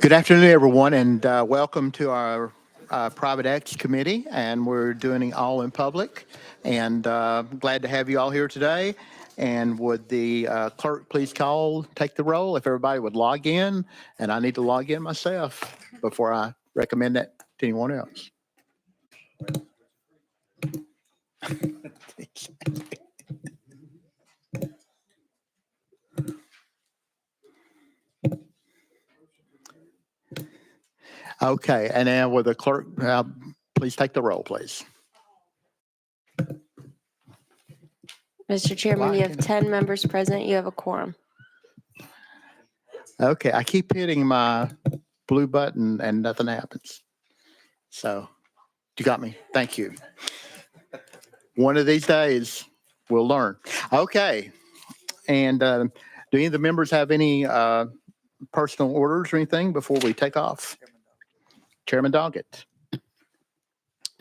Good afternoon, everyone, and welcome to our Private Acts Committee. And we're doing it all in public. And glad to have you all here today. And would the clerk please take the roll if everybody would log in? And I need to log in myself before I recommend that to anyone else. Okay, and then will the clerk please take the roll, please? Mr. Chairman, you have 10 members present. You have a quorum. Okay, I keep hitting my blue button and nothing happens. So you got me. Thank you. One of these days we'll learn. Okay. And do any of the members have any personal orders or anything before we take off? Chairman Doggett.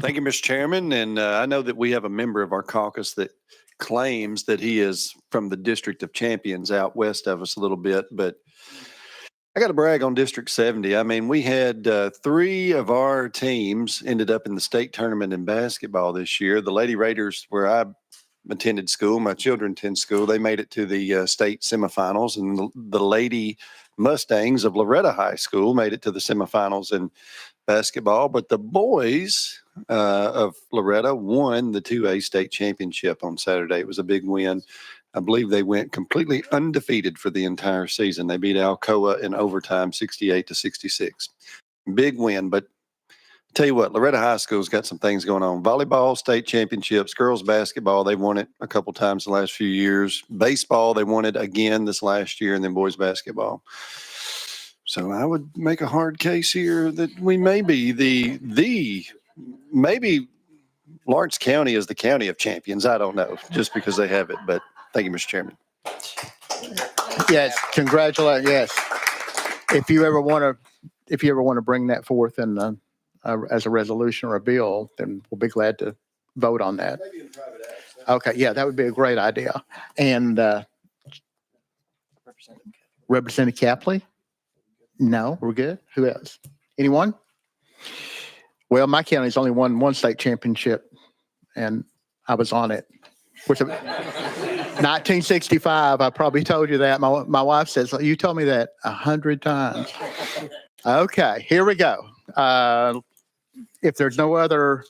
Thank you, Mr. Chairman. And I know that we have a member of our caucus that claims that he is from the District of Champions out west of us a little bit, but I got to brag on District 70. I mean, we had 3 of our teams ended up in the state tournament in basketball this year. The Lady Raiders, where I attended school, my children attend school, they made it to the state semifinals, and the Lady Mustangs of Loretta High School made it to the semifinals in basketball. But the boys of Loretta won the 2A state championship on Saturday. It was a big win. I believe they went completely undefeated for the entire season. They beat Alcoa in overtime 68-66. Big win. But tell you what, Loretta High School's got some things going on. Volleyball, state championships, girls basketball, they won it a couple times the last few years. Baseball, they won it again this last year, and then boys basketball. So I would make a hard case here that we may be maybe Lawrence County is the county of champions. I don't know, just because they have it. But thank you, Mr. Chairman. Yes, congratulations. Yes. If you ever want to bring that forth in as a resolution or a bill, then we'll be glad to vote on that. Maybe in private acts. Okay, yeah, that would be a great idea. And Representative Capley? No, we're good. Who else? Anyone? Well, my county's only won one state championship, and I was on it. Which 1965. I probably told you that. My wife says, you told me that 100 times. Okay, here we go. If there's no other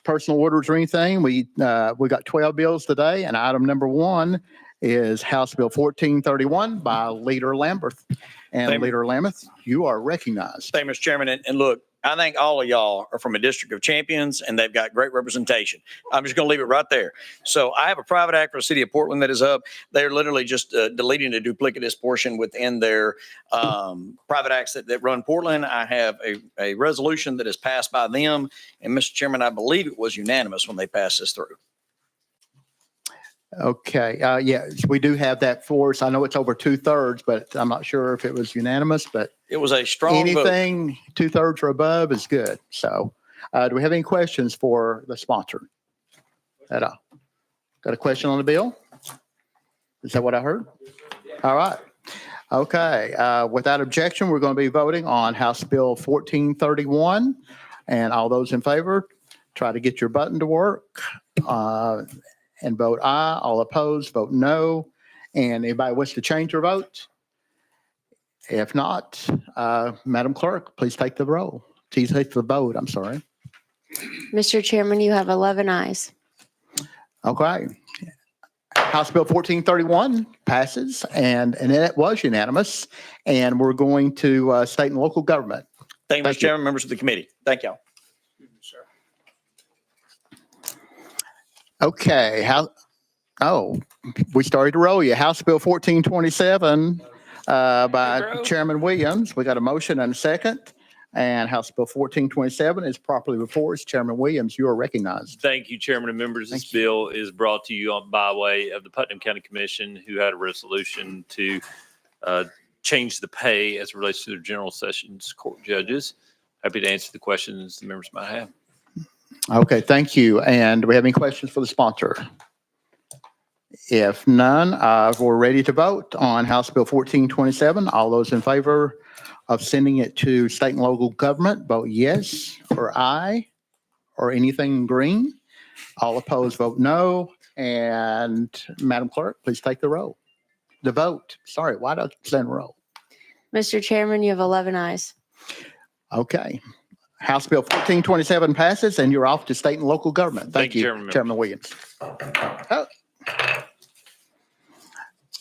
personal orders or anything, we got 12 bills today, and item number 1 is House Bill 1431 by Leader Lamberth. And Leader Lamberth, you are recognized. Thank you, Mr. Chairman. And look, I think all of y'all are from a District of Champions, and they've got great representation. I'm just going to leave it right there. So I have a private act for the city of Portland that is up. They're literally just deleting the duplicitous portion within their private acts that run Portland. I have a resolution that is passed by them. And Mr. Chairman, I believe it was unanimous when they passed this through. Okay. Yeah, we do have that force. I know it's over 2/3, but I'm not sure if it was unanimous, but it was a strong anything vote. 2/3 or above is good. So do we have any questions for the sponsor at all? Got a question on the bill? Is that what I heard? All right. Okay. Without objection, we're going to be voting on House Bill 1431. And all those in favor, try to get your button to work. And vote aye. All opposed, vote no. And anybody wish to change your vote? If not, Madam Clerk, please take the roll. Please take the vote. I'm sorry. Mr. Chairman, you have 11 ayes. Okay. House Bill 1431 passes, and it was unanimous. And we're going to state and local government. Thank you, Mr. Chairman, members of the committee. Thank y'all. Okay. We started to roll you. House Bill 1427 by Chairman Williams. We got a motion and a second. And House Bill 1427 is properly before us. Chairman Williams, you are recognized. Thank you, Chairman and members. This bill is brought to you by way of the Putnam County Commission, who had a resolution to change the pay as it relates to their general sessions court judges. Happy to answer the questions the members might have. Okay, thank you. And do we have any questions for the sponsor? If none, we're ready to vote on House Bill 1427. All those in favor of sending it to state and local government, vote yes or aye or anything green. All opposed, vote no. And Madam Clerk, please take the roll. The vote. Sorry, why don't you send roll? Mr. Chairman, you have 11 ayes. Okay. House Bill 1427 passes and you're off to state and local government. Thank Thank you, you, Chairman. Chairman Williams. Oh.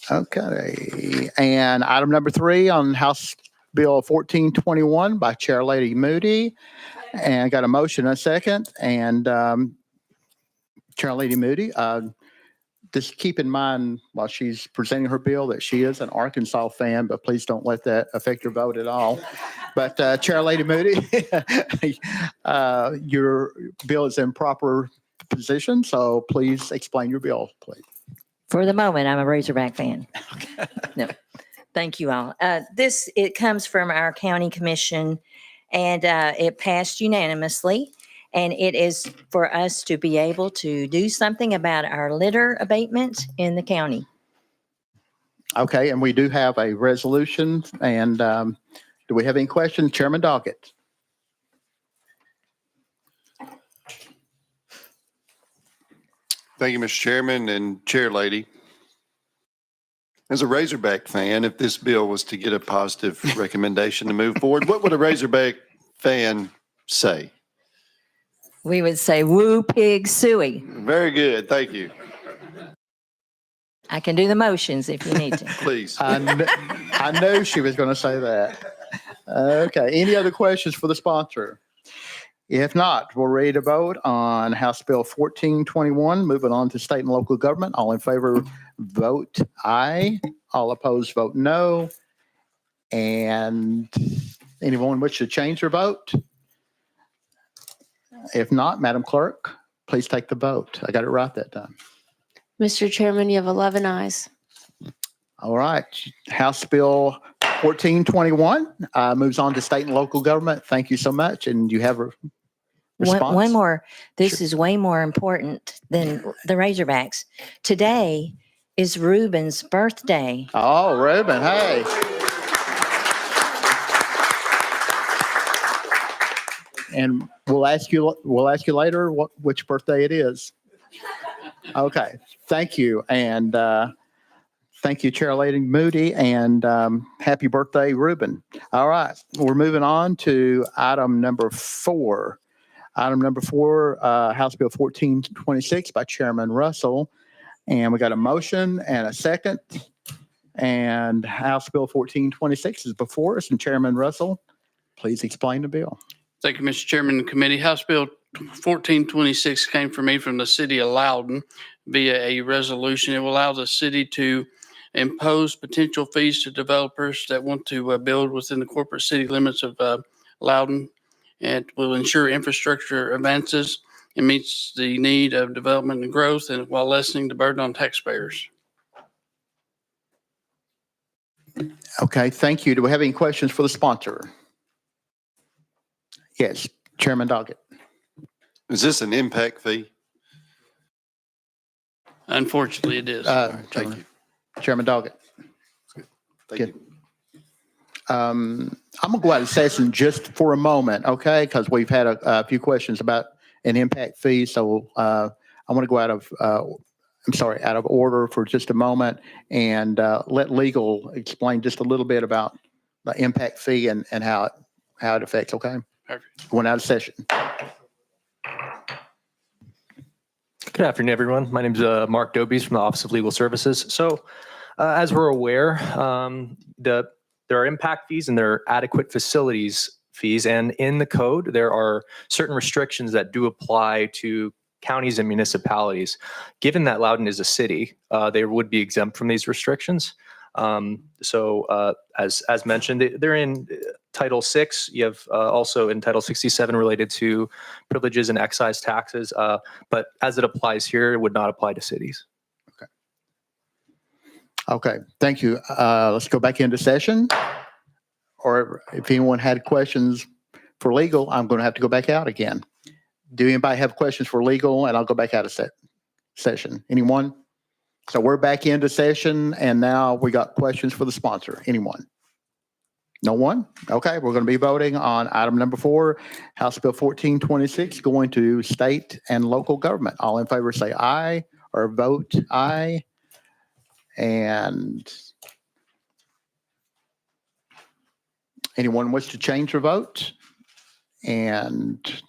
Okay. And item number 3 on House Bill 1421 by Chair Lady Moody. And I got a motion and a second. And Chair Lady Moody, just keep in mind while she's presenting her bill that she is an Arkansas fan, but please don't let that affect your vote at all. But Chair Lady Moody, your bill is in proper position, so please explain your bill, please. For the moment, I'm a Razorback fan. No, thank you all. It comes from our county commission and it passed unanimously. And it is for us to be able to do something about our litter abatement in the county. Okay, and we do have a resolution. And do we have any questions? Chairman Doggett. Thank you, Mr. Chairman and Chair Lady. As a Razorback fan, if this bill was to get a positive recommendation to move forward, what would a Razorback fan say? We would say, woo pig suey. Very good. Thank you. I can do the motions if you need to. Please. I knew she was going to say that. Okay, any other questions for the sponsor? If not, we're ready to vote on House Bill 1421, moving on to state and local government. All in favor, vote aye. All opposed, vote no. And anyone wish to change their vote? If not, Madam Clerk, please take the vote. I got it right that time. Mr. Chairman, you have 11 ayes. All right. House Bill 1421 moves on to state and local government. Thank you so much. And you have a response? One more. This Sure. is way more important than the Razorbacks. Today is Ruben's birthday. Oh, Reuben, hey. And we'll ask you later which birthday it is. Okay, thank you. And thank you, Chair Lady Moody, and happy birthday, Reuben. All right, we're moving on to item number 4. Item number 4, House Bill 1426 by Chairman Russell. And we got a motion and a second. And House Bill 1426 is before us. And Chairman Russell, please explain the bill. Thank you, Mr. Chairman and committee. House Bill 1426 came from me from the city of Loudon via a resolution. It will allow the city to impose potential fees to developers that want to build within the corporate city limits of Loudon. And will ensure infrastructure advances and meets the need of development and growth, and while lessening the burden on taxpayers. Okay, thank you. Do we have any questions for the sponsor? Yes, Chairman Doggett. Is this an impact fee? Unfortunately, it is. Thank you. Chairman Doggett. Thank Good. you. I'm going to go out of session just for a moment, okay? Because we've had a few questions about an impact fee. So I want to go out of order for just a moment and let legal explain just a little bit about the impact fee and how it affects, okay? Perfect. Going out of session. Good afternoon, everyone. My name is Mark Dobies from the Office of Legal Services. So as we're aware, there are impact fees and there are adequate facilities fees. And in the code, there are certain restrictions that do apply to counties and municipalities. Given that Loudon is a city, they would be exempt from these restrictions. So as mentioned, they're in Title VI. You have also in Title 67 related to privileges and excise taxes. But as it applies here, it would not apply to cities. Okay, thank you. Let's go back into session. Or if anyone had questions for legal, I'm going to have to go back out again. Do anybody have questions for legal? And I'll go back out of session. Anyone? So we're back into session and now we got questions for the sponsor. Anyone? No one? Okay, we're going to be voting on item number 4, House Bill 1426, going to state and local government. All in favor say aye or vote aye. And anyone wish to change their vote? And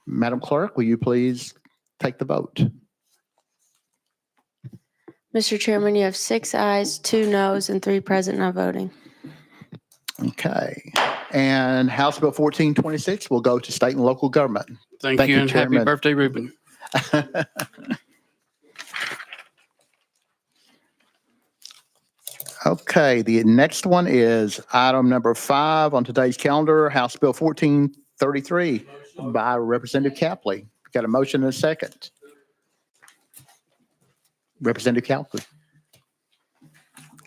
Madam Clerk, will you please take the vote? Mr. Chairman, you have 6 ayes, 2 noes, and 3 present not voting. Okay. And House Bill 1426 will go to state and local government. Thank Thank you you, and happy Chairman. birthday, Ruben. Okay, the next one is item number 5 on today's calendar, House Bill 1433 by Representative Capley. Got a motion and a second. Representative Capley.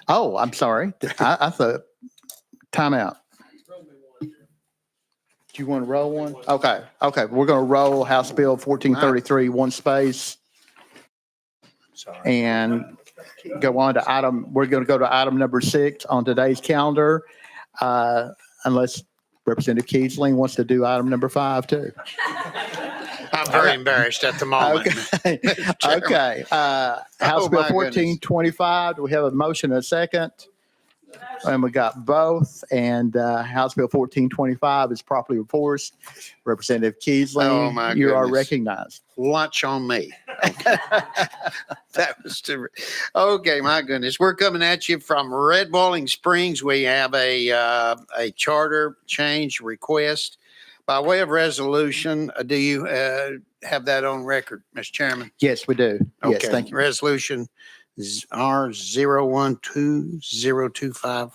Oh, I'm sorry. I thought, timeout. Do you want to roll one? Okay, we're going to roll House Bill 1433, one space. And go on to we're going to go to item number 6 on today's calendar. Unless Representative Keesling wants to do item number 5 too. I'm very embarrassed at the moment. Okay. Okay. House Bill my goodness. 1425, do we have a motion and a second? And we got both. And House Bill 1425 is properly enforced. Representative Oh, Keesling, my you are goodness. recognized. Lunch on me. That was too. Okay, my goodness. We're coming at you from Red Boiling Springs. We have a charter change request by way of resolution. Do you have that on record, Mr. Chairman? Yes, we do. Yes, Okay. thank you. Resolution R012025.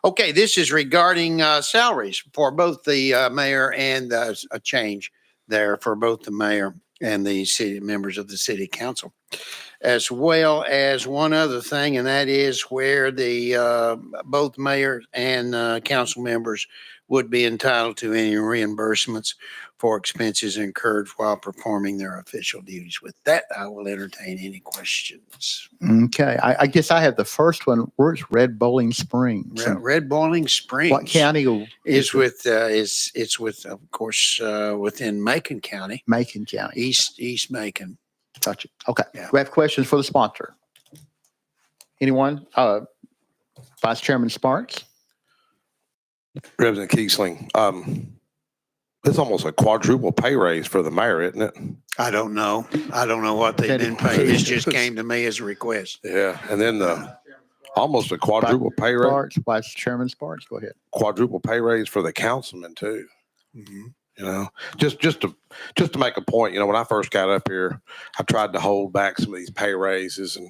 Okay, this is regarding salaries for both the mayor and a change there for both the mayor and the city members of the city council, as well as one other thing, and that is where the both mayor and council members would be entitled to any reimbursements for expenses incurred while performing their official duties. With that, I will entertain any questions. Okay, I guess I have the first one. Where's Red Bowling Springs? Red Boiling Springs. What county? Is with it's with, of course, within Macon County, Macon County. East Macon. Gotcha. Okay. Yeah. We have questions for the sponsor. Anyone? Vice Chairman Sparks? Representative Keesling, it's almost a quadruple pay raise for the mayor, isn't it? I don't know. I don't know what they've been paid. This just came to me as a request. Yeah, and then almost a quadruple pay raise, Sparks, Vice Chairman Sparks, go ahead. quadruple pay raise for the councilman too. Mhm. You know, just to make a point, you know, when I first got up here, I tried to hold back some of these pay raises, and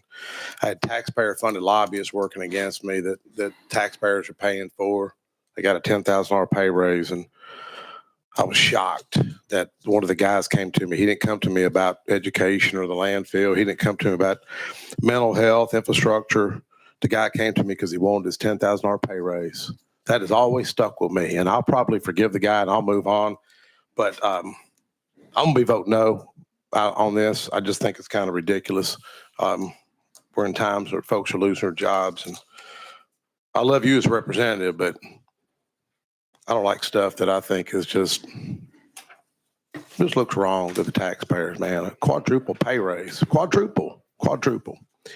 I had taxpayer funded lobbyists working against me that taxpayers are paying for. They got a $10,000 pay raise, and I was shocked that one of the guys came to me. He didn't come to me about education or the landfill. He didn't come to me about mental health, infrastructure. The guy came to me because he wanted his $10,000 pay raise. That has always stuck with me, and I'll probably forgive the guy and I'll move on. But I'm going to be voting no on this. I just think it's kind of ridiculous. We're in times where folks are losing their jobs, and I love you as a representative, but I don't like stuff that I think is just looks wrong to the taxpayers, man. A quadruple pay raise, quadruple.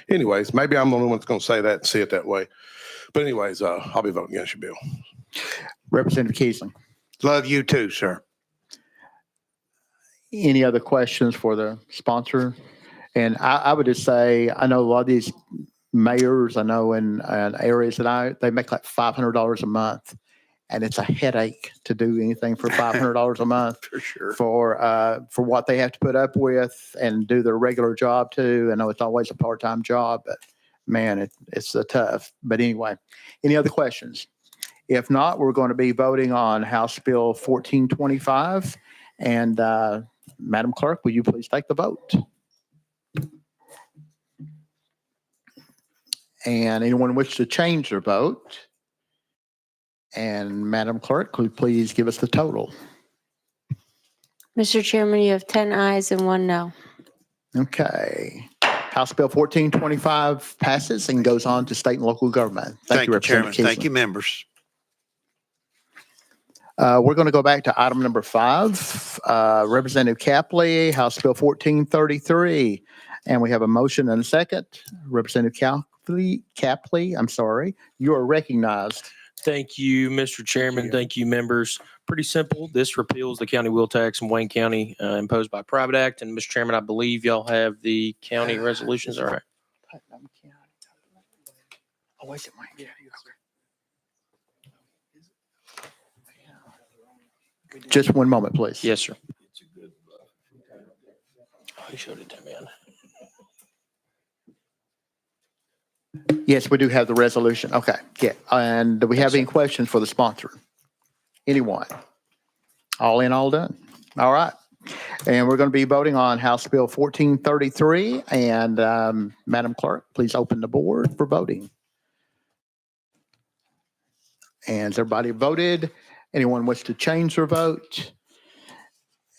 Anyways, maybe I'm the only one that's going to say that and see it that way. But anyways, I'll be voting against your bill. Representative Keesling. Love you too, sir. Any other questions for the sponsor? And I would just say, I know a lot of these mayors, I know in areas that they make like $500 a month. And it's a headache to do anything for $500 a month For sure. for what they have to put up with and do their regular job too. I know it's always a part-time job, but man, it's tough. But anyway, any other questions? If not, we're going to be voting on House Bill 1425. And Madam Clerk, will you please take the vote? And anyone wish to change their vote? And Madam Clerk, could you please give us the total? Mr. Chairman, you have 10 ayes and 1 no. Okay. House Bill 1425 passes and goes on to state and local government. Thank you, Chairman. Representative Thank Keesler. you, members. We're going to go back to item number 5, Representative Capley, House Bill 1433. And we have a motion and a second. Representative Capley, I'm sorry, you are recognized. Thank you, Mr. Chairman. Thank you, members. Pretty simple. This repeals the county wheel tax in Wayne County imposed by private act. And Mr. Chairman, I believe y'all have the county resolutions. All right. Oh, is it Wayne? Yeah. Just one moment, please. Yes, sir. Oh, he showed it to me. Yes, we do have the resolution. Okay, yeah. And do we have any questions for the sponsor? Anyone? All in, all done. All right. And we're going to be voting on House Bill 1433. And Madam Clerk, please open the board for voting. And has everybody voted? Anyone wish to change their vote?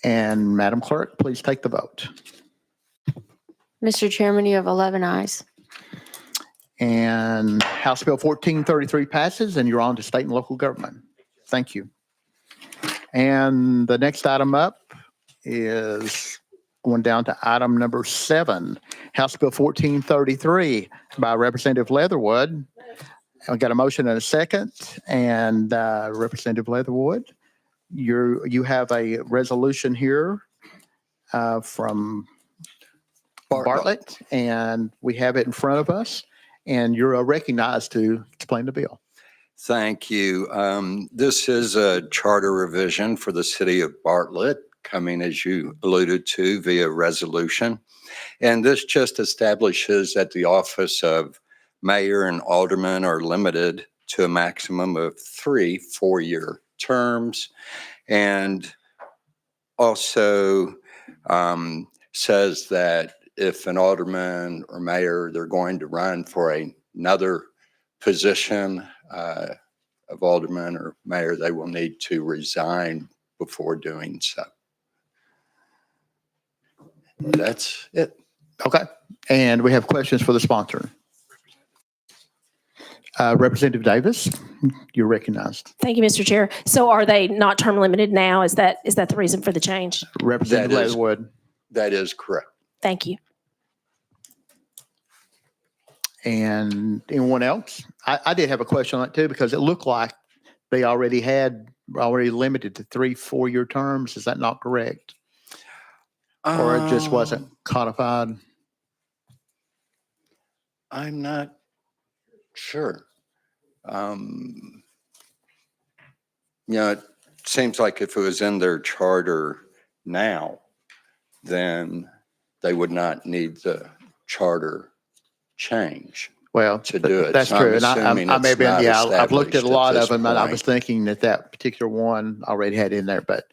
And Madam Clerk, please take the vote. Mr. Chairman, you have 11 ayes. And House Bill 1433 passes, and you're on to state and local government. Thank you. And the next item up is going down to item number 7, House Bill 1433 by Representative Leatherwood. I've got a motion and a second, and Representative Leatherwood, you have a resolution here from Bartlett, and we have it in front of us. And you're recognized to explain the bill. Thank you. This is a charter revision for the city of Bartlett, coming, as you alluded to, via resolution. And this just establishes that the office of mayor and alderman are limited to a maximum of 3 4-year terms. And also says that if an alderman or mayor, they're going to run for another position of alderman or mayor, they will need to resign before doing so. That's it. Okay. And we have questions for the sponsor. Representative Davis, you're recognized. Thank you, Mr. Chair. So are they not term limited now? Is that the reason for the change? Representative That is- Leatherwood. That is correct. Thank you. And anyone else? I did have a question on that too, because it looked like they already limited to 3 4-year terms. Is that not correct? Or it just wasn't codified? I'm not sure. It seems like if it was in their charter now, then they would not need the charter change Well, to do it. that's So I'm true. And assuming I may have it's been, not I've looked at a established lot at of them, this and I was point. thinking that particular one already had in there, but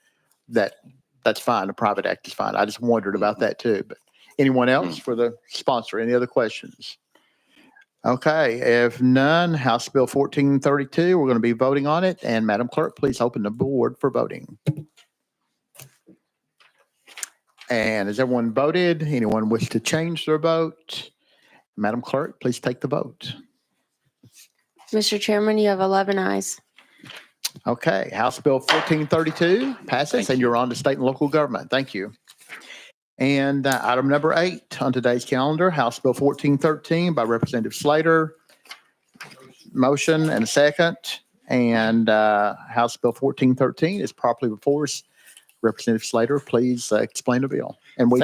that's fine. The private act is fine. I just wondered about that too. But anyone else for the sponsor? Any other questions? Okay, if none, House Bill 1432, we're going to be voting on it. And Madam Clerk, please open the board for voting. And has everyone voted? Anyone wish to change their vote? Madam Clerk, please take the vote. Mr. Chairman, you have 11 ayes. Okay, House Bill 1432 passes, and you're on to state and local government. Thank you. And item number 8 on today's calendar, House Bill 1413 by Representative Slater. Motion and a second. And House Bill 1413 is properly before us. Representative Slater, please explain the bill. And we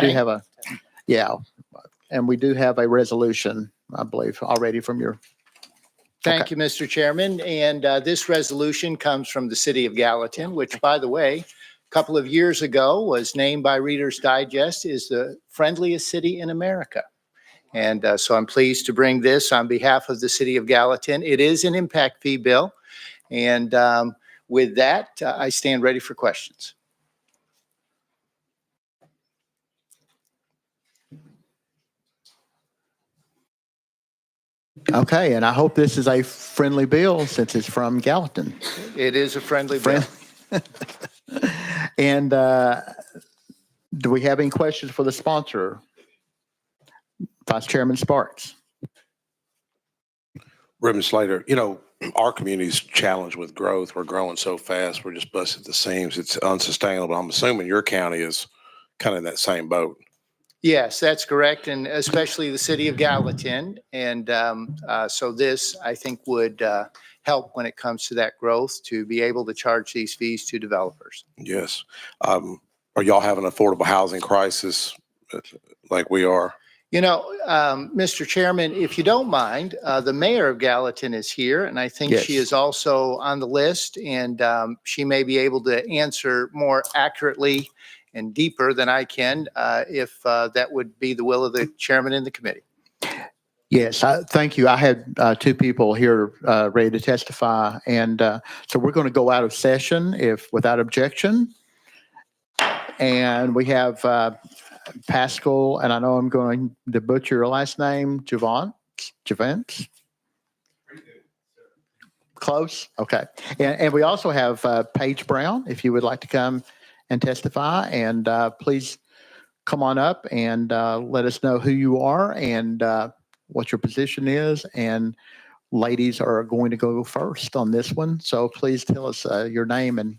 do have a resolution, I believe, already from your. Thank you, Mr. Chairman. And this resolution comes from the city of Gallatin, which, by the way, a couple of years ago was named by Reader's Digest as the friendliest city in America. And so I'm pleased to bring this on behalf of the city of Gallatin. It is an impact fee bill. And with that, I stand ready for questions. Okay, and I hope this is a friendly bill since it's from Gallatin. It is a friendly bill. And do we have any questions for the sponsor? Vice Chairman Sparks. Reverend Slater, our community's challenged with growth. We're growing so fast. We're just busted at the seams. It's unsustainable. I'm assuming your county is kind of in that same boat. Yes, that's correct, and especially the city of Gallatin. And so this, I think, would help when it comes to that growth, to be able to charge these fees to developers. Yes. Are y'all having an affordable housing crisis like we are? Mr. Chairman, if you don't mind, the mayor of Gallatin is here, and I think she Yes. is also on the list, and she may be able to answer more accurately and deeper than I can, if that would be the will of the chairman and the committee. Yes, thank you. I had two people here ready to testify, and so we're going to go out of session without objection. And we have Pascal, and I know I'm going to butcher your last name, Javance? Close? Okay. And we also have Paige Brown, if you would like to come and testify. And please come on up and let us know who you are and what your position is. And ladies are going to go first on this one. So please tell us your name and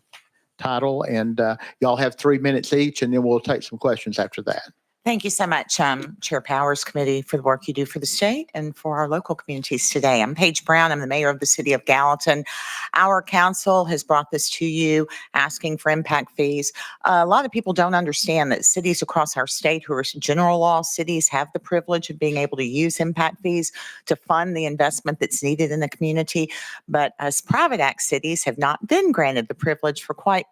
title. And y'all have 3 minutes each, and then we'll take some questions after that. Thank you so much, Chair Powers Committee, for the work you do for the state and for our local communities today. I'm Paige Brown. I'm the mayor of the city of Gallatin. Our council has brought this to you, asking for impact fees. A lot of people don't understand that cities across our state who are general law cities have the privilege of being able to use impact fees to fund the investment that's needed in the community. But us private act cities have not been granted the privilege for quite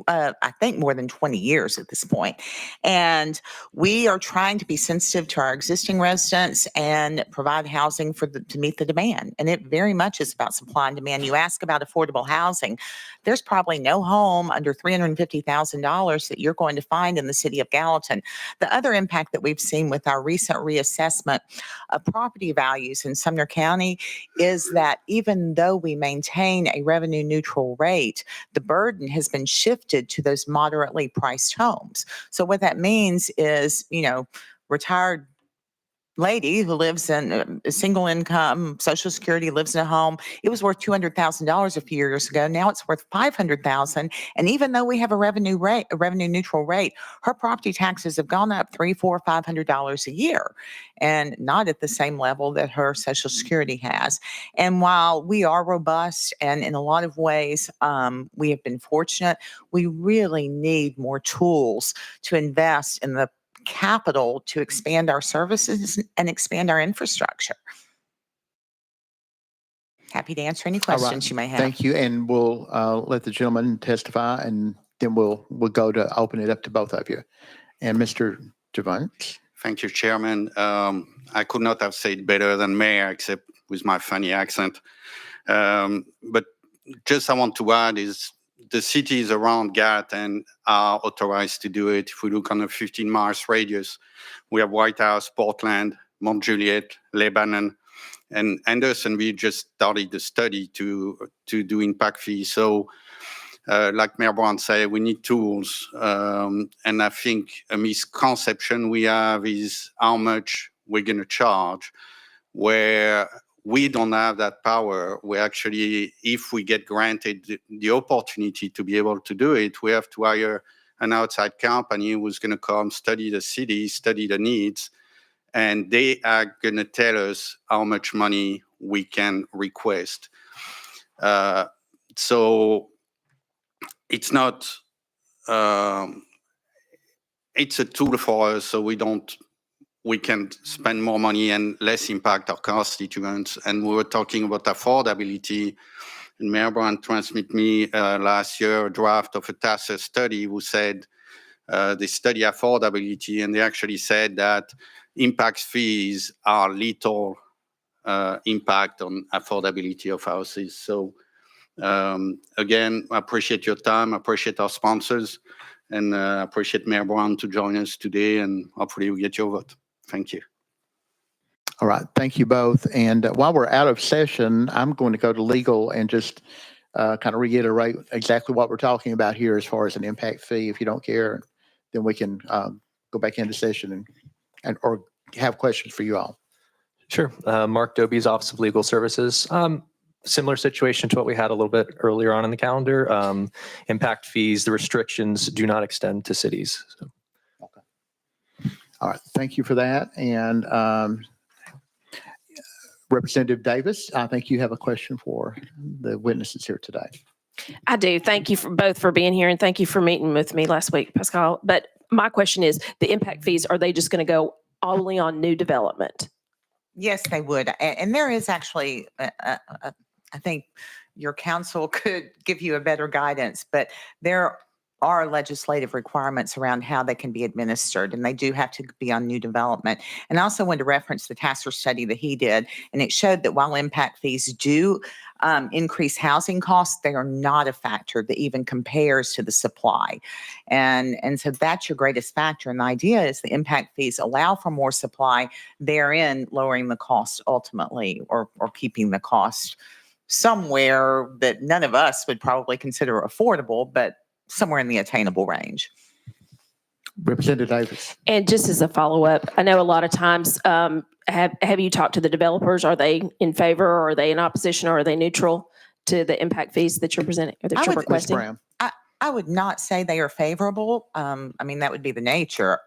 I think more than 20 years at this point. And we are trying to be sensitive to our existing residents and provide housing to meet the demand. And it very much is about supply and demand. You ask about affordable housing. There's probably no home under $350,000 that you're going to find in the city of Gallatin. The other impact that we've seen with our recent reassessment of property values in Sumner County is that even though we maintain a revenue neutral rate, the burden has been shifted to those moderately priced homes. So what that means is, retired lady who lives in a single income, Social Security, lives in a home. It was worth $200,000 a few years ago. Now it's worth $500,000. And even though we have a revenue neutral rate, her property taxes have gone up $300, $400, $500 a year, and not at the same level that her Social Security has. And while we are robust and in a lot of ways we have been fortunate, we really need more tools to invest in the capital to expand our services and expand our infrastructure. Happy to answer any All right. questions you may have. Thank you. And we'll let the gentleman testify, and then we'll go to open it up to both of you. And Mr. Javance. Thank you, Chairman. I could not have said better than Mayor, except with my funny accent. But just I want to add is the cities around Gallatin are authorized to do it. If we look on a 15 miles radius, we have White House, Portland, Mount Juliet, Lebanon, and Anderson. We just started the study to do impact fees. So like Mayor Brown said, we need tools. And I think a misconception we have is how much we're going to charge, where we don't have that power. We actually, if we get granted the opportunity to be able to do it, we have to hire an outside company who's going to come study the city, study the needs, and they are going to tell us how much money we can request. So it's not, it's a tool for us, so we can spend more money and less impact our constituents. And we were talking about affordability, and Mayor Brown transmitted me last year a draft of a TASA study who said they study affordability, and they actually said that impact fees are little impact on affordability of houses. So again, I appreciate your time, I appreciate our sponsors, and I appreciate Mayor Brown to join us today, and hopefully we get your vote. Thank you. All right. Thank you both. And while we're out of session, I'm going to go to legal and just kind of reiterate exactly what we're talking about here as far as an impact fee. If you don't care, then we can go back into session or have questions for you all. Sure. Mark Doby's Office of Legal Services. Similar situation to what we had a little bit earlier on in the calendar. Impact fees, the restrictions do not extend to cities. So. All right, thank you for that. And Representative Davis, I think you have a question for the witnesses here today. I do. Thank you for both for being here and thank you for meeting with me last week, Pascal. But my question is, the impact fees, are they just going to go only on new development? Yes, they would. And there is actually, I think your council could give you a better guidance, but there are legislative requirements around how they can be administered, and they do have to be on new development. And I also wanted to reference the Tasser study that he did, and it showed that while impact fees do increase housing costs, they are not a factor that even compares to the supply. And so that's your greatest factor. And the idea is the impact fees allow for more supply, therein lowering the cost ultimately, or keeping the cost somewhere that none of us would probably consider affordable, but somewhere in the attainable range. Representative Davis. And just as a follow-up, I know a lot of times, have you talked to the developers? Are they in favor, or are they in opposition, or are they neutral to the impact fees that you're presenting or that you're requesting? I would not say they are favorable. I mean, that would be the nature.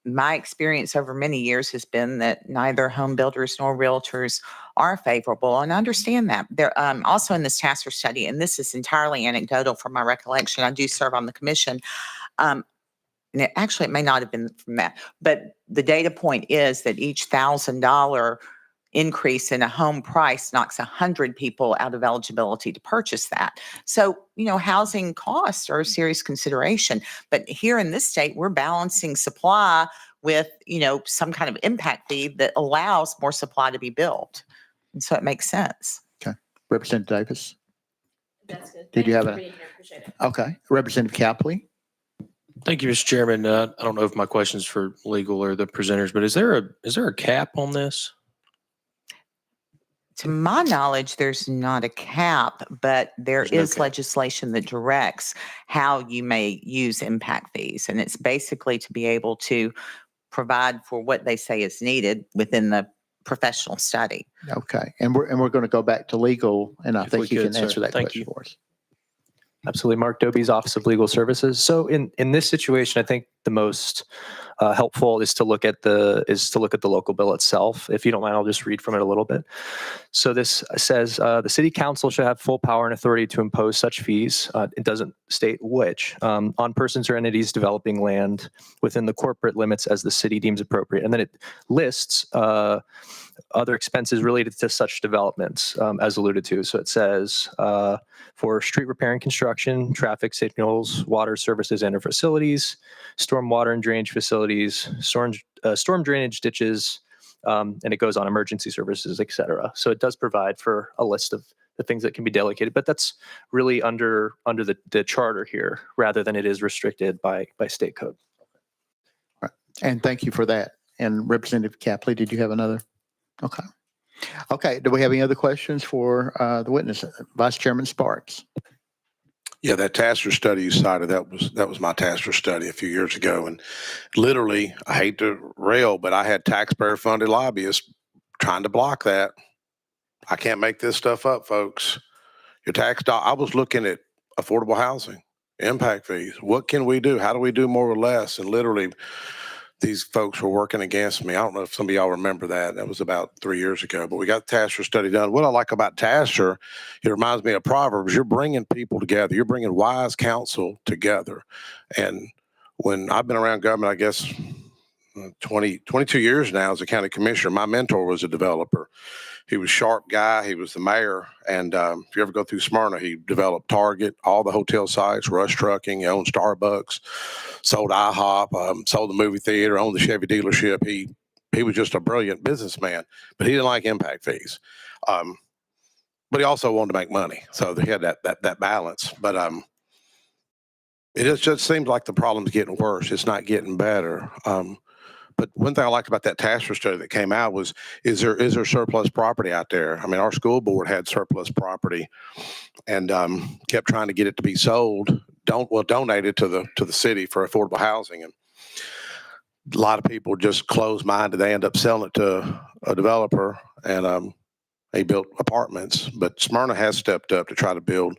My experience over many years has been that neither home builders nor realtors are favorable, and I understand that. They're also in this Tasser study, and this is entirely anecdotal from my recollection. I do serve on the commission. And it may not have been from that, but the data point is that each $1,000 increase in a home price knocks 100 people out of eligibility to purchase that. So, housing costs are a serious consideration. But here in this state, we're balancing supply with, some kind of impact fee that allows more supply to be built. And so it makes sense. Okay. Representative Davis. That's good. Did you have Thank you for being here. Appreciate it. Okay. Representative Capley. Thank you, Mr. Chairman. I don't know if my question's for legal or the presenters, but is there a cap on this? To my knowledge, there's not a cap, but there is legislation that directs how you may use impact fees. And it's basically to be able to provide for what they say is needed within the professional study. Okay. And we're going to go back to legal, and I If think we you could, can answer sir. that Thank question you. for us. Absolutely. Mark Doby's Office of Legal Services. So in this situation, I think the most helpful is to look at the local bill itself. If you don't mind, I'll just read from it a little bit. So this says the city council shall have full power and authority to impose such fees. It doesn't state which on persons or entities developing land within the corporate limits as the city deems appropriate. And then it lists other expenses related to such developments as alluded to. So it says for street repair and construction, traffic signals, water services and or facilities, storm water and drainage facilities, storm drainage ditches, and it goes on emergency services, et cetera. So it does provide for a list of the things that can be delegated, but that's really under the charter here rather than it is restricted by state code. Right. And thank you for that. And Representative Capley, did you have another? Okay. Okay. Do we have any other questions for the witness, Vice Chairman Sparks? Yeah, that Tasser study you cited, that was my Tasser study a few years ago. And literally, I hate to rail, but I had taxpayer funded lobbyists trying to block that. I can't make this stuff up, folks. I was looking at affordable housing, impact fees. What can we do? How do we do more or less? And literally, these folks were working against me. I don't know if some of y'all remember that. That was about 3 years ago, but we got the Tasser study done. What I like about Tasser, it reminds me of Proverbs. You're bringing people together. You're bringing wise counsel together. And when I've been around government, I guess 22 years now as a county commissioner, my mentor was a developer. He was a sharp guy. He was the mayor. And if you ever go through Smyrna, he developed Target, all the hotel sites, Rush Trucking, he owned Starbucks, sold IHOP, sold the movie theater, owned the Chevy dealership. He was just a brilliant businessman, but he didn't like impact fees. But he also wanted to make money. So he had that balance. But it just seems like the problem's getting worse. It's not getting better. But one thing I liked about that Tasser study that came out was, is there surplus property out there? I mean, our school board had surplus property and kept trying to get it to be sold. Donated to the city for affordable housing. And a lot of people just close-minded. They end up selling it to a developer and they built apartments. But Smyrna has stepped up to try to build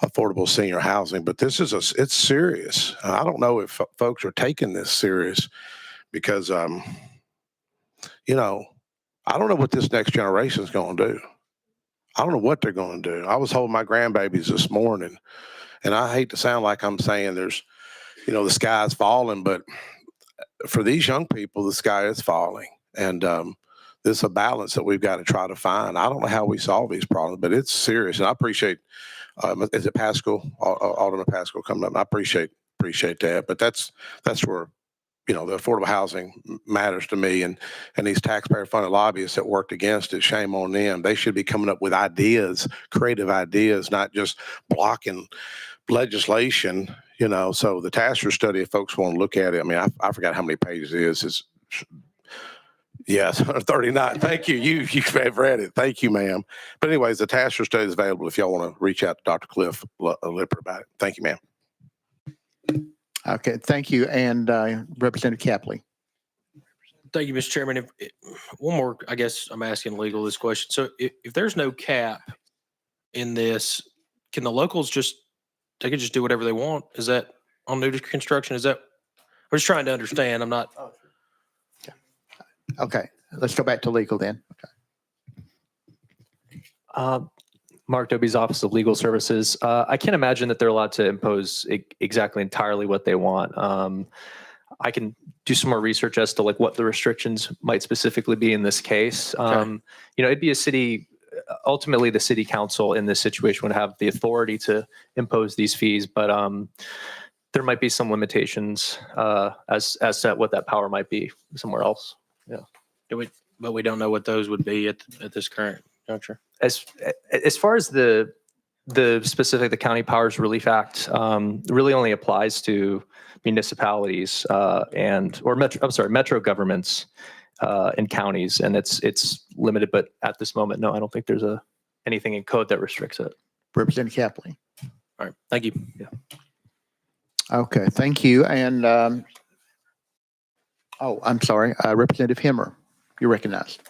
affordable senior housing. But this is it's serious. I don't know if folks are taking this serious because, you know, I don't know what this next generation is going to do. I don't know what they're going to do. I was holding my grandbabies this morning, and I hate to sound like I'm saying there's, you know, the sky's falling, but for these young people, the sky is falling. And there's a balance that we've got to try to find. I don't know how we solve these problems, but it's serious. And I appreciate, is it Pascal, Alderman Pascal coming up? I appreciate that. But that's where, you know, the affordable housing matters to me, and these taxpayer funded lobbyists that worked against it, shame on them. They should be coming up with ideas, creative ideas, not just blocking legislation, you know. So the Tasker study, if folks want to look at it, I mean, I forgot how many pages it is. It's, yes, 39. Thank you. You have read it. Thank you, ma'am. But anyways, the Tasker study is available if y'all want to reach out to Dr. Cliff Lipper about it. Thank you, ma'am. Okay, thank you. And Representative Capley. Thank you, Mr. Chairman. One more, I guess I'm asking legal this question. So if there's no cap in this, can the locals they can just do whatever they want? Is that on new construction? Is that, I'm just trying to understand. I'm not. Okay, let's go back to legal then. Okay. Mark Doby's Office of Legal Services. I can't imagine that they're allowed to impose exactly entirely what they want. I can do some more research as to like what the restrictions might specifically be in this case. You know, it'd be a city, ultimately the city council in this situation would have the authority to impose these fees, but there might be some limitations as to what that power might be somewhere else. Yeah. But we don't know what those would be at this current juncture. As far as the specific, the County Powers Relief Act really only applies to municipalities metro governments and counties, and it's limited. But at this moment, no, I don't think there's anything in code that restricts it. Representative Capley. All right, thank you. Yeah. Okay, thank you. And I'm sorry, Representative Himmer, you're recognized.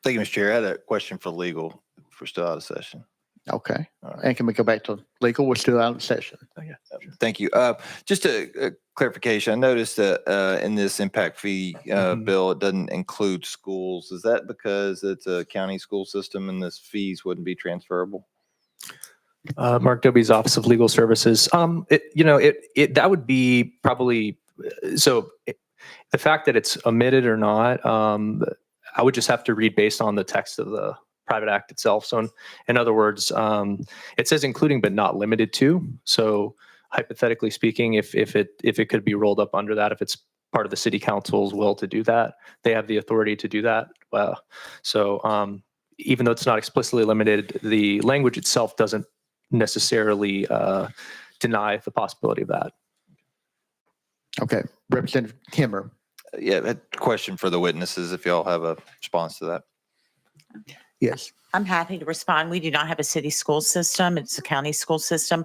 Thank you, Mr. Chair. I had a question for legal if we're still out of session. Okay. All right. And can we go back to legal? We're still out of session. Thank you. Just a clarification. I noticed that in this impact fee bill, it doesn't include schools. Is that because it's a county school system and this fees wouldn't be transferable? Mark Doby's Office of Legal Services. That would be probably the fact that it's omitted or not. I would just have to read based on the text of the private act itself. So in other words, it says including but not limited to. So hypothetically speaking, if it could be rolled up under that, if it's part of the city council's will to do that, they have the authority to do that. So even though it's not explicitly limited, the language itself doesn't necessarily deny the possibility of that. Okay, Representative Himmer. Yeah, a question for the witnesses if y'all have a response to that. Yes. I'm happy to respond. We do not have a city school system. It's a county school system.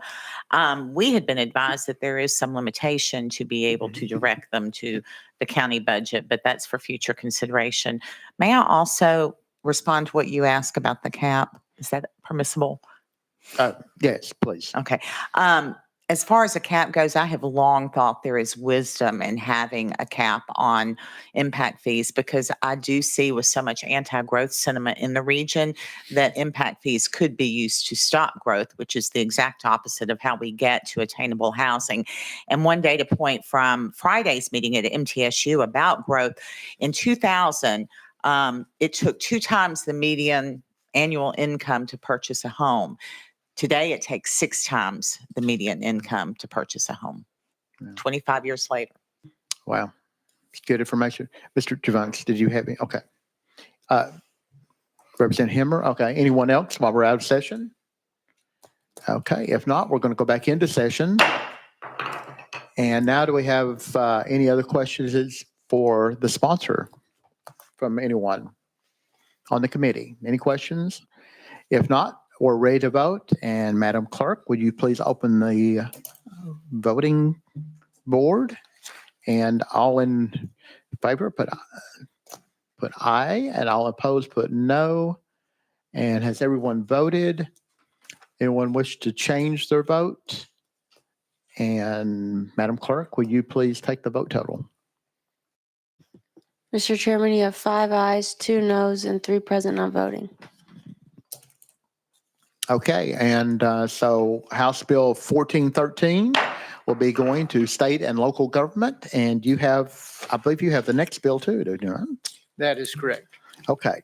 We had been advised that there is some limitation to be able to direct them to the county budget, but that's for future consideration. May I also respond to what you asked about the cap? Is that permissible? Yes, please. Okay. As far as a cap goes, I have long thought there is wisdom in having a cap on impact fees because I do see with so much anti-growth sentiment in the region that impact fees could be used to stop growth, which is the exact opposite of how we get to attainable housing. And one data point from Friday's meeting at MTSU about growth, in 2000, it took 2 times the median annual income to purchase a home. Today, it takes 6 times the median income to purchase a home. 25 years later. Wow. It's good information. Mr. Javons, did you have any? Okay. Representative Himmer. Okay. Anyone else while we're out of session? Okay. If not, we're going to go back into session. And now do we have any other questions for the sponsor from anyone on the committee? Any questions? If not, we're ready to vote. And Madam Clerk, would you please open the voting board And all in favor, put aye, and all opposed, put no. And has everyone voted? Anyone wish to change their vote? And Madam Clerk, will you please take the vote total? Mr. Chairman, you have 5 ayes, 2 noes, and 3 present not voting. Okay, and so House Bill 1413 will be going to state and local government. And you have, I believe you have the next bill too, don't you? That is correct. Okay.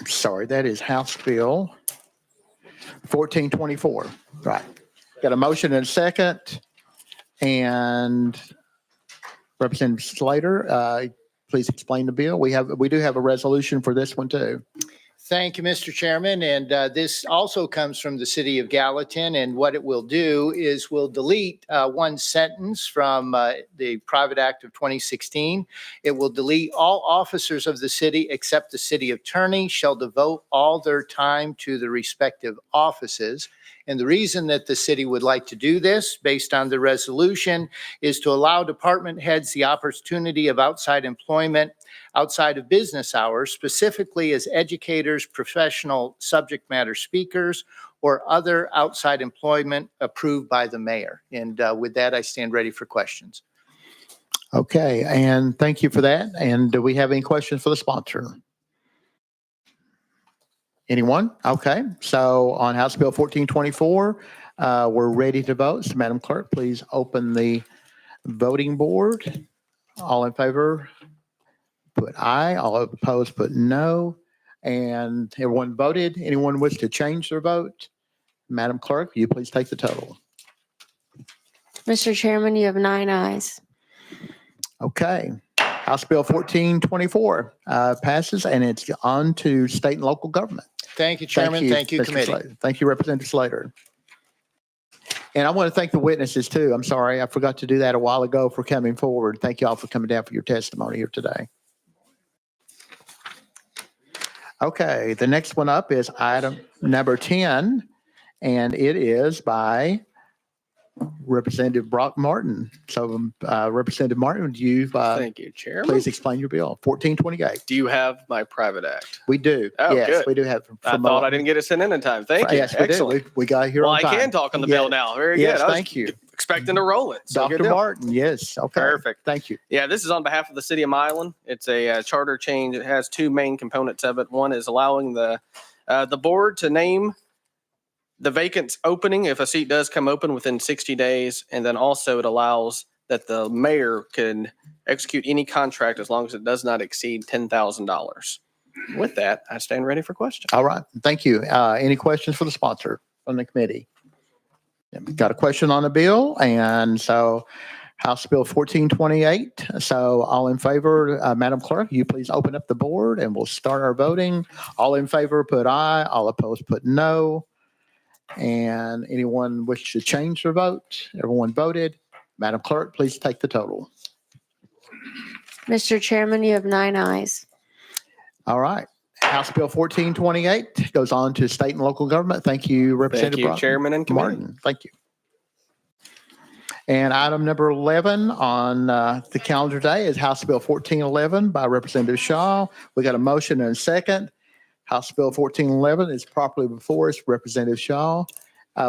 Sorry, that is House Bill 1424. Right. Got a motion and a second. And Representative Slater, please explain the bill. We do have a resolution for this one too. Thank you, Mr. Chairman. And this also comes from the city of Gallatin. And what it will do is we'll delete one sentence from the Private Act of 2016. It will delete all officers of the city except the city attorney shall devote all their time to the respective offices. And the reason that the city would like to do this, based on the resolution, is to allow department heads the opportunity of outside employment outside of business hours, specifically as educators, professional subject matter speakers, or other outside employment approved by the mayor. And with that, I stand ready for questions. Okay, and thank you for that. And do we have any questions for the sponsor? Anyone? Okay, so on House Bill 1424, we're ready to vote. So Madam Clerk, please open the voting board. All in favor, put aye. All opposed, put no. And everyone voted. Anyone wish to change their vote? Madam Clerk, will you please take the total? Mr. Chairman, you have 9 ayes. Okay. House Bill 1424 passes, and it's on to state and local government. Thank you, Chairman. Thank you, Mr. committee. Slater. Thank you, Representative Slater. And I want to thank the witnesses too. I'm sorry, I forgot to do that a while ago for coming forward. Thank you all for coming down for your testimony here today. Okay, the next one up is item number 10, and it is by Representative Brock Martin. So Representative Martin, would you Thank you, Chairman. please explain your bill? 1428. Do you have my private act? We do. Oh, Yes, good. we do have. I thought I didn't get it sent in time. Thank you. Yes, we Excellent. did. We got here Well, on I time. can talk on the Yeah. bill now. Very Yes, good. I was thank you. expecting to roll it. So good Dr. deal. Martin, yes. Okay. Perfect. Thank you. Yeah, this is on behalf of the city of Milan. It's a charter change. It has 2 main components of it. One is allowing the board to name the vacant opening if a seat does come open within 60 days. And then also it allows that the mayor can execute any contract as long as it does not exceed $10,000. With that, I stand ready for questions. All right. Thank you. Any questions for the sponsor from the committee? Yeah, we've got a question on the bill. And so House Bill 1428. So all in favor, Madam Clerk, you please open up the board and we'll start our voting. All in favor, put aye. All opposed, put no. And anyone wish to change their vote? Everyone voted. Madam Clerk, please take the total. Mr. Chairman, you have 9 ayes. All right. House Bill 1428 goes on to state and local government. Thank you, Thank Representative you, Brock Chairman and Committee. Martin. Thank you. And item number 11 on the calendar today is House Bill 1411 by Representative Shaw. We got a motion and a second. House Bill 1411 is properly before us. Representative Shaw.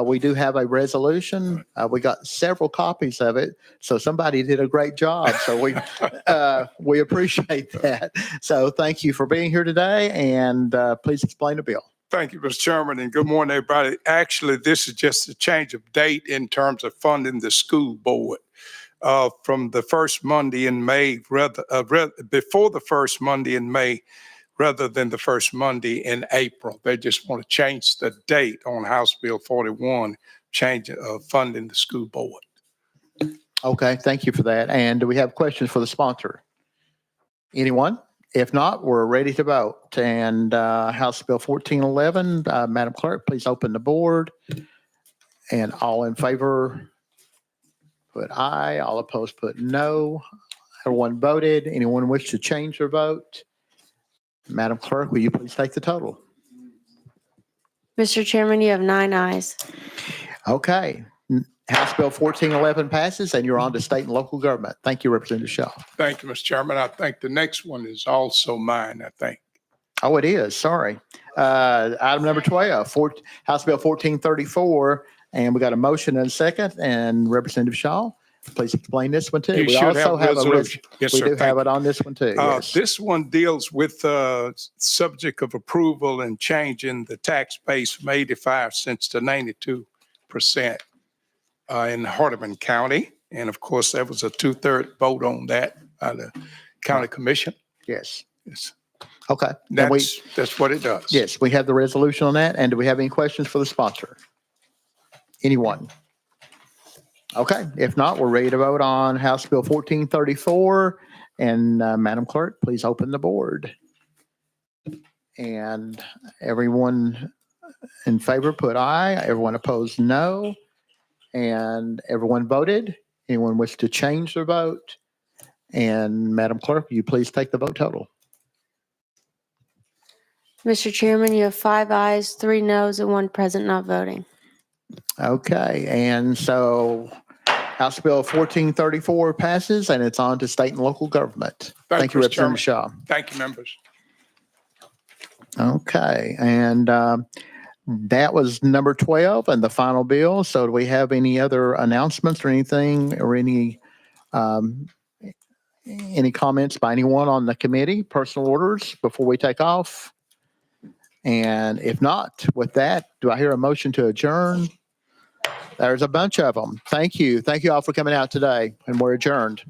We do have a resolution. We got several copies of it. So somebody did a great job. So we appreciate that. So thank you for being here today, and please explain the bill. Thank you, Mr. Chairman, and good morning, everybody. Actually, this is just a change of date in terms of funding the school board. From the first Monday in May, before the first Monday in May, rather than the first Monday in April. They just want to change the date on House Bill 41, change funding the school board. Okay, thank you for that. And do we have questions for the sponsor? Anyone? If not, we're ready to vote. And House Bill 1411, Madam Clerk, please open the board. And all in favor, put aye. All opposed, put no. Everyone voted. Anyone wish to change their vote? Madam Clerk, will you please take the total? Mr. Chairman, you have 9 ayes. Okay. House Bill 1411 passes and you're on to state and local government. Thank you, Representative Shaw. Thank you, Mr. Chairman. I think the next one is also mine, I think. Oh, it is. Sorry. Item number 12, House Bill 1434. And we got a motion and a second. And Representative Shaw, please explain this one too. You We should also have have a resolution. Yes, we sir. do Thank have you. it on this one too. Yes. This one deals with subject of approval and changing the tax base from 85 cents to 92% in Hardeman County. And of course, there was a 2/3 vote on that by the county commission. Yes. Yes. Okay. And That's what it does. yes, we have the resolution on that. And do we have any questions for the sponsor? Anyone? Okay. If not, we're ready to vote on House Bill 1434. And Madam Clerk, please open the board. And everyone in favor put aye. Everyone opposed, no. And everyone voted. Anyone wish to change their vote? And Madam Clerk, will you please take the vote total? Mr. Chairman, you have 5 ayes, 3 noes, and 1 present not voting. Okay, and so House Bill 1434 passes and it's on to state and local government. Thank you, Mr. Representative Shaw. Thank you, members. Okay, and that was number 12 and the final bill. So do we have any other announcements or anything or any comments by anyone on the committee, personal orders before we take off? And if not, with that, do I hear a motion to adjourn? There's a bunch of them. Thank you. Thank you all for coming out today and we're adjourned.